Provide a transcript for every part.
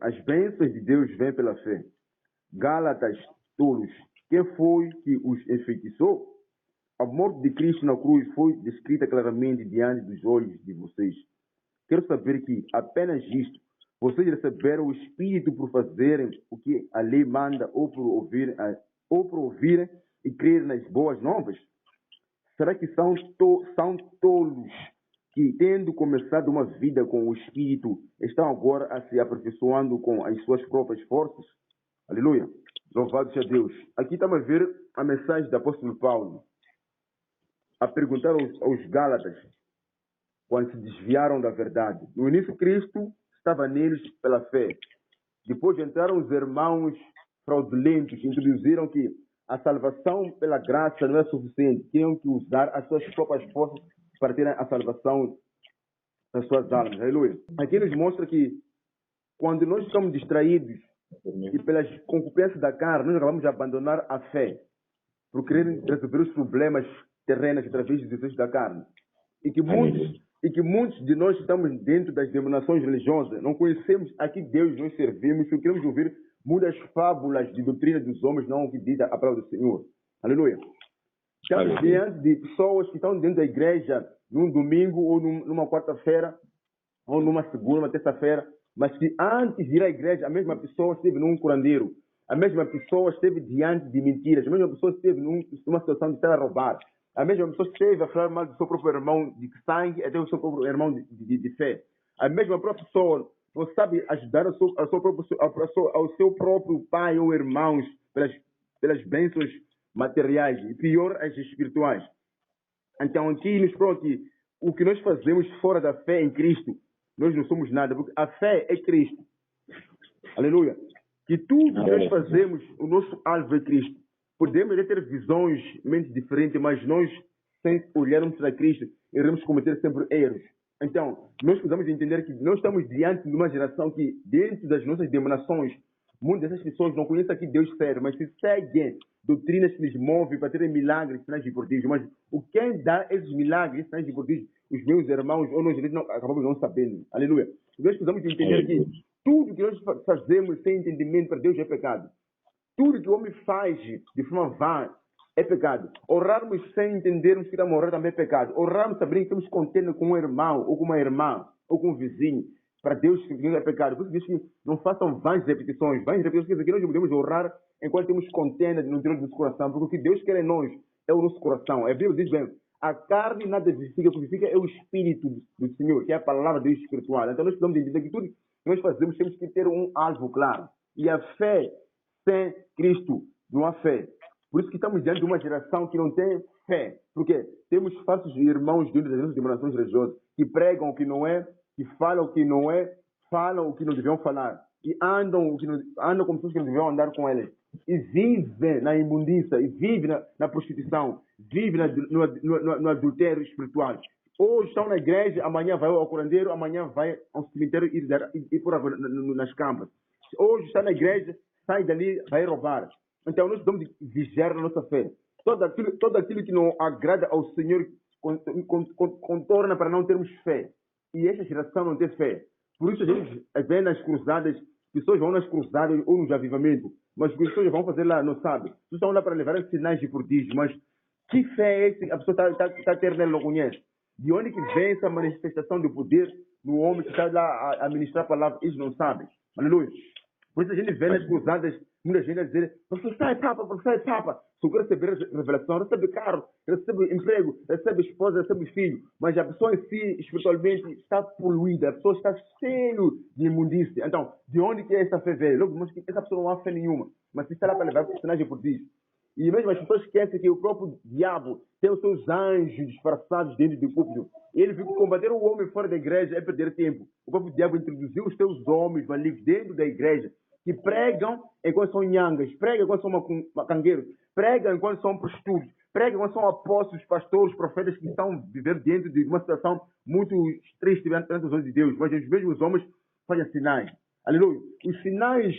as bênçãos de Deus vêm pela fé. Gálatas, tolos. Quem foi que os enfeitiçou? A morte de Cristo na cruz foi descrita claramente diante dos olhos de vocês. Quero saber que apenas isto, vocês receberam o Espírito por fazerem o que a lei manda ou por ouvirem e crerem nas boas novas? Será que são tolos que, tendo começado uma vida com o Espírito, estão agora a se aperfeiçoando com as suas próprias forças? Aleluia. Louvado seja Deus. Aqui estamos a ver a mensagem do apóstolo Paulo a perguntar aos Gálatas quando se desviaram da verdade. No início, Cristo estava neles pela fé. Depois entraram os irmãos fraudulentos e introduziram que a salvação pela graça não é suficiente. Tinham que usar as suas próprias forças para terem a salvação das suas almas. Aleluia. Aqui nos mostra que quando nós estamos distraídos e pelas concupiscências da carne, nós acabamos de abandonar a fé por querer resolver os problemas terrenos através dos desejos da carne. E que muitos de nós estamos dentro das denominações religiosas, não conhecemos a que Deus nós servimos, só queremos ouvir muitas fábulas de doutrina dos homens, não o que diz a palavra do Senhor. Aleluia. Estamos diante de pessoas que estão dentro da igreja num domingo ou numa quarta-feira, ou numa segunda, uma terça-feira, mas que antes de ir à igreja, a mesma pessoa esteve num curandeiro, a mesma pessoa esteve diante de mentiras, a mesma pessoa esteve numa situação de estar a roubar, a mesma pessoa esteve a falar mal do seu próprio irmão de sangue, até o seu próprio irmão de fé. A mesma própria pessoa não sabe ajudar ao seu próprio pai ou irmãos pelas bênçãos materiais, e pior, as espirituais. Então aqui nos prova que o que nós fazemos fora da fé em Cristo, nós não somos nada, porque a fé é Cristo. Aleluia. Que tudo que nós fazemos, o nosso alvo é Cristo. Podemos ter visões, mentes diferentes, mas nós, sem olharmos para Cristo, iremos cometer sempre erros. Então, nós precisamos entender que nós estamos diante de uma geração que, dentro das nossas denominações, muitas dessas pessoas não conhecem a que Deus serve, mas se seguem doutrinas que lhes movem para terem milagres, sinais e prodígios. Mas quem dá esses milagres, sinais e prodígios, os meus irmãos ou nós acabamos não sabendo. Aleluia. Nós precisamos entender que tudo que nós fazemos sem entendimento para Deus é pecado. Tudo que o homem faz de forma vã é pecado. Orarmos sem entendermos que estamos a orar também é pecado. Orarmos sabendo que estamos contendo com um irmão, ou com uma irmã, ou com um vizinho. Para Deus é pecado. Por isso diz que não façam vãs repetições. Vãs repetições quer dizer que nós podemos orar enquanto temos contenda no interior do nosso coração. Porque o que Deus quer em nós é o nosso coração. A Bíblia diz bem, a carne nada vivifica, o que vivifica é o Espírito do Senhor, que é a palavra de Deus espiritual. Então nós precisamos entender que tudo que nós fazemos temos que ter um alvo claro. E a fé sem Cristo não há fé. Por isso que estamos diante de uma geração que não tem fé. Porque temos falsos irmãos dentro das nossas denominações religiosas que pregam o que não é, que falam o que não é, falam o que não deviam falar. E andam com pessoas que não deviam andar com eles. E vivem na imundícia, e vivem na prostituição, vivem no adultério espiritual. Hoje estão na igreja, amanhã vai ao curandeiro, amanhã vai ao cemitério e por aí nas campas. Hoje está na igreja, sai dali, vai roubar. Então nós precisamos vigiar a nossa fé. Todo aquilo que não agrada ao Senhor contorna para não termos fé. E esta geração não tem fé. Por isso a gente vê nas cruzadas, pessoas vão nas cruzadas ou nos avivamentos, mas as pessoas vão fazer lá, não sabem. Pessoas estão lá para levar sinais de prodígio, mas que fé é essa? A pessoa está a ter, não conhece. De onde que vem essa manifestação de poder no homem que está lá a ministrar a palavra? Eles não sabem. Aleluia. Por isso a gente vê nas cruzadas muita gente a dizer, professor é papa. Se eu quero receber revelação, recebe carro, recebe emprego, recebe esposa, recebe filho. Mas a pessoa em si, espiritualmente, está poluída. A pessoa está cheia de imundícia. Então, de onde que é essa fé veio? Logo, mas essa pessoa não há fé nenhuma. Mas está lá para levar personagem por ti. E mesmo as pessoas esquecem que o próprio diabo tem os seus anjos disfarçados dentro do púlpito. Ele viu que combater o homem fora da igreja é perder tempo. O próprio diabo introduziu os seus homens malignos dentro da igreja, que pregam enquanto são nhangas, pregam enquanto são macangueiros, pregam enquanto são prostitutos, pregam enquanto são apóstolos, pastores, profetas que estão vivendo dentro de uma situação muito triste perante os olhos de Deus. Mas os mesmos homens fazem sinais. Aleluia. Os sinais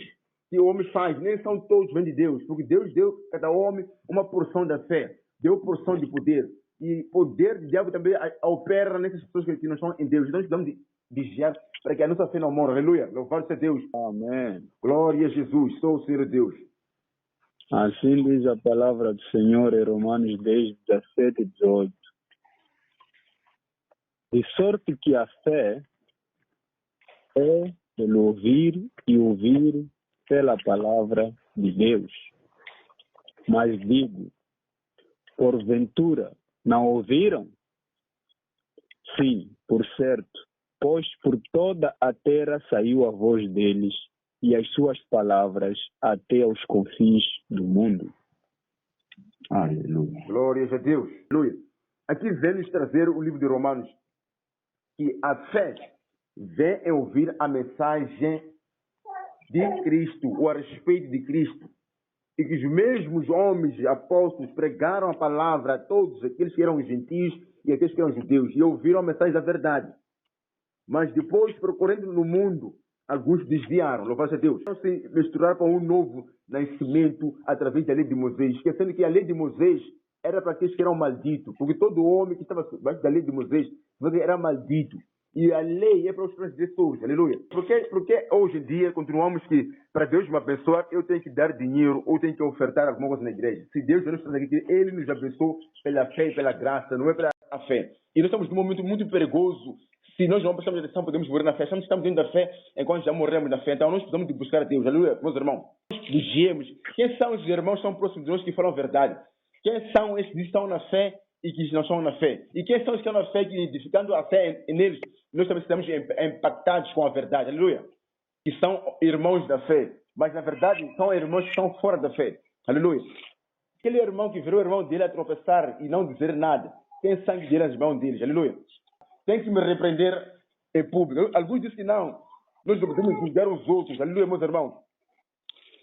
que o homem faz nem são todos vêm de Deus, porque Deus deu a cada homem uma porção da fé, deu porção de poder. E o poder do diabo também opera nessas pessoas que não estão em Deus. Então, nós precisamos de vigiar para que a nossa fé não morra. Aleluia. Louvado seja Deus. Amém. Glória a Jesus. Sou o Senhor Deus. Assim diz a palavra do Senhor em Romanos 10, 17 e 18. De sorte que a fé é pelo ouvir e ouvir pela palavra de Deus. Mas digo, porventura, não ouviram? Sim, por certo, pois por toda a terra saiu a voz deles e as suas palavras até aos confins do mundo. Aleluia. Glória a Deus. Aleluia. Aqui vem nos trazer o livro de Romanos, que a fé vem em ouvir a mensagem de Cristo, ou a respeito de Cristo. E que os mesmos homens apóstolos pregaram a palavra a todos aqueles que eram gentios e aqueles que eram judeus, e ouviram a mensagem da verdade. Mas depois, procurando no mundo, alguns desviaram, louvado a Deus. Não se misturar para um novo nascimento através da lei de Moisés, esquecendo que a lei de Moisés era para aqueles que eram malditos, porque todo homem que estava debaixo da lei de Moisés era maldito. E a lei é para os transgressores, aleluia. Porque hoje em dia continuamos que para Deus me abençoar, eu tenho que dar dinheiro ou tenho que ofertar alguma coisa na igreja. Se Deus nos traz aqui, Ele nos abençoou pela fé e pela graça, não é pela fé. E nós estamos num momento muito perigoso. Se nós não prestamos atenção, podemos morrer na fé. Estamos dentro da fé enquanto já morremos na fé. Então nós precisamos de buscar a Deus, aleluia, meus irmãos. Vigiemos. Quem são os irmãos que são próximos de nós que falam a verdade? Quem são esses que estão na fé e que não estão na fé? E quem são os que estão na fé que, edificando a fé neles, nós também estamos impactados com a verdade, aleluia? Que são irmãos da fé, mas na verdade são irmãos que estão fora da fé, aleluia? Aquele irmão que virou o irmão dele a tropeçar e não dizer nada, tem sangue dele nas mãos deles, aleluia? Tem que me repreender em público. Alguns dizem que não, nós não podemos julgar os outros, aleluia, meus irmãos?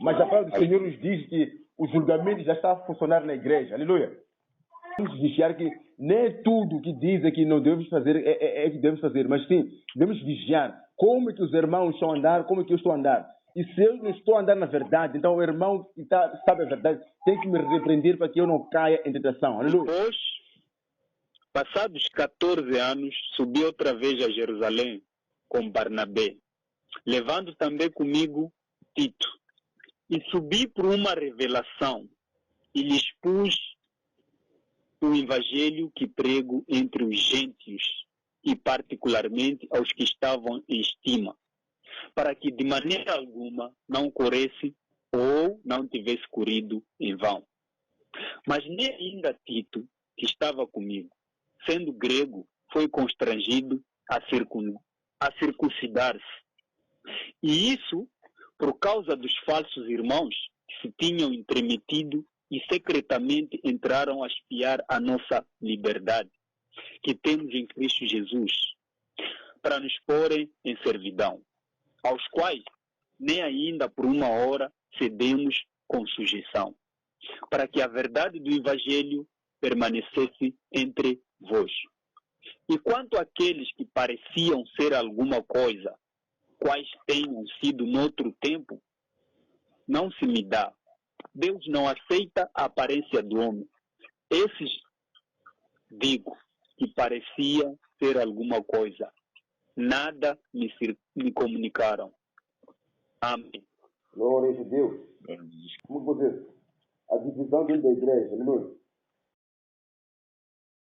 Mas a palavra do Senhor nos diz que o julgamento já está a funcionar na igreja, aleluia? Vamos vigiar que nem tudo que dizem que não devemos fazer é que devemos fazer, mas sim, devemos vigiar como é que os irmãos estão a andar, como é que eu estou a andar. E se eu não estou a andar na verdade, então o irmão que sabe a verdade tem que me repreender para que eu não caia em tentação, aleluia? Depois, passados 14 anos, subi outra vez a Jerusalém com Barnabé, levando também comigo Tito. E subi por uma revelação e lhes pus o evangelho que prego entre os gentios e particularmente aos que estavam em estima, para que de maneira alguma não corresse ou não tivesse corrido em vão. Mas nem ainda Tito, que estava comigo, sendo grego, foi constrangido a circuncidar-se. E isso por causa dos falsos irmãos que se tinham intrometido e secretamente entraram a espiar a nossa liberdade, que temos em Cristo Jesus, para nos porem em servidão, aos quais nem ainda por uma hora cedemos com sujeição, para que a verdade do Evangelho permanecesse entre vós. E quanto àqueles que pareciam ser alguma coisa, quais tenham sido noutro tempo, não se me dá. Deus não aceita a aparência do homem. Esses, digo, que pareciam ser alguma coisa, nada me comunicaram. Amém. Glória a Deus. Como você? A divisão dentro da igreja, aleluia.